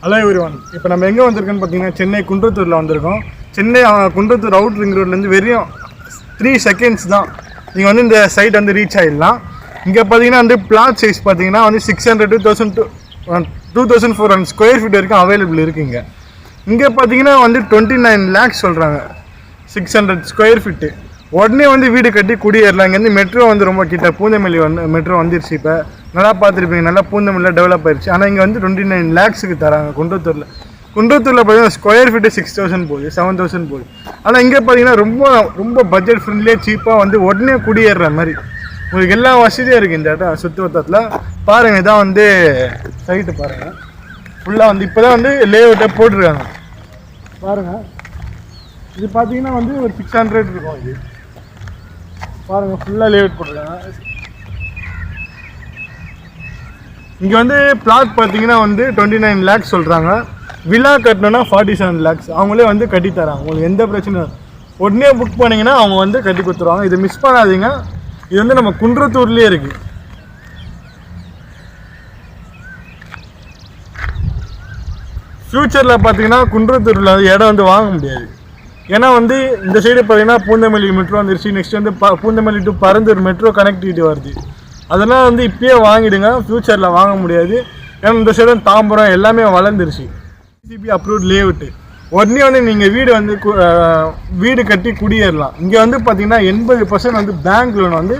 Hello everyone, இப்போ நம்ம எங்கே வந்திருக்கோன்னு பார்த்தீங்கன்னா சென்னை குன்றத்தூரில் வந்திருக்கோம். சென்னை குன்றத்தூர் அவுட் ரிங் ரோட்லேருந்து வெறும் 3 seconds தான் நீங்கள் வந்து இந்த சைட் வந்து ரீச் ஆகிடலாம். இங்கே பார்த்தீங்கன்னா வந்து பிளாட் சைஸ் பார்த்தீங்கன்னா வந்து 600 to 2400 ஸ்கொயர் ஃபீட் வரைக்கும் அவைலபிள் இருக்குங்க. இங்கே பார்த்தீங்கன்னா வந்து 29 lakhs சொல்கிறாங்க 600 ஸ்கொயர் ஃபீட்டு. உடனே வந்து வீடு கட்டி குடியேறலாம். இங்கேருந்து மெட்ரோ வந்து ரொம்ப கிட்ட, பூந்தமல்லி வந்து மெட்ரோ வந்துருச்சு. இப்போ நல்லா பார்த்துருப்பீங்க, நல்லா பூந்தமல்லியில் டெவலப் ஆயிடுச்சு. ஆனால் இங்கே வந்து 29 lakhsக்கு தராங்க குன்றத்தூரில். பார்த்தீங்கன்னா ஸ்கொயர் ஃபீட்டு 6000 போகுது, 7000 போகுது. ஆனால் இங்கே பார்த்தீங்கன்னா ரொம்ப ரொம்ப பட்ஜெட் ஃப்ரெண்ட்லியாக சீப்பாக வந்து உடனே குடியேறுற மாதிரி உங்களுக்கு எல்லா வசதியும் இருக்குது இந்த இடம் சுற்றுவட்டத்தில். பாருங்கள், இதான் வந்து சைட்டு பாருங்கள். ஃபுல்லாக வந்து இப்போ தான் வந்து லேஅவுட்டை போட்டிருக்காங்க. பாருங்கள், இது பார்த்தீங்கன்னா வந்து ஒரு 600 இருக்கும். இது பாருங்கள், ஃபுல்லாக லேஅவுட் போட்டிருக்காங்க. இங்கே வந்து பிளாட் பார்த்தீங்கன்னா வந்து 29 lakhs சொல்கிறாங்க. வில்லா கட்டணுன்னா 47 lakhs அவங்களே வந்து கட்டி தராங்க. உங்களுக்கு எந்த பிரச்சனையும் உடனே புக் பண்ணிங்கன்னா அவங்க வந்து கட்டி கொடுத்துருவாங்க. இதை மிஸ் பண்ணாதீங்க. இது வந்து நம்ம குன்றத்தூர்லேயே இருக்குது. ஃப்யூச்சரில் பார்த்தீங்கன்னா குன்றத்தூரில் இடம் வந்து வாங்க முடியாது. ஏன்னா வந்து இந்த சைடு பார்த்தீங்கன்னா பூந்தமல்லி மெட்ரோ வந்துருச்சு. நெக்ஸ்ட் வந்து Poonamallee to Parandur metro connectivity வருது. அதெல்லாம் வந்து இப்பயே வாங்கிடுங்க, ஃப்யூச்சரில் வாங்க முடியாது. ஏன்னா இந்த சைடு தாம்பரம் எல்லாமே வளர்ந்துருச்சு. CP approved layout. உடனே வந்து நீங்கள் வீடு கட்டி குடியேறலாம். இங்கே வந்து பார்த்தீங்கன்னா 80% வந்து பேங்க் லோன் வந்து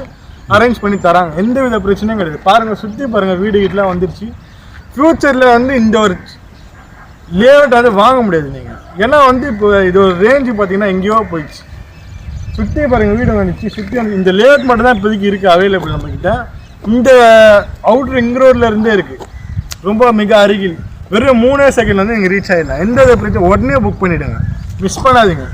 அரேஞ்ச் பண்ணி தராங்க. எந்த வித பிரச்சனையும் கிடையாது. பாருங்கள், சுற்றி பாருங்கள், வீடு வீட்டெலாம் வந்துருச்சு. ஃப்யூச்சரில் வந்து இந்த ஒரு லேஅவுட் வந்து வாங்க முடியாது நீங்கள். ஏன்னா வந்து இப்போ இது ஒரு ரேஞ்சு பார்த்தீங்கன்னா எங்கேயோ போயிடுச்சு. சுற்றி பாருங்கள், வீடு வந்துச்சு. சுற்றி வந்து இந்த லேஅவுட் மட்டும் தான் இப்போதைக்கு இருக்குது அவைலபிள் நம்மக்கிட்ட. இந்த அவுட்ரு ரிங் ரோட்ல இருந்தே இருக்குது, ரொம்ப மிக அருகில். வெறும் 3 செகண்ட் வந்து நீங்கள் ரீச் ஆகிடலாம். எந்த பிரச்சனை உடனே புக் பண்ணிவிடுங்க, மிஸ் பண்ணாதீங்க.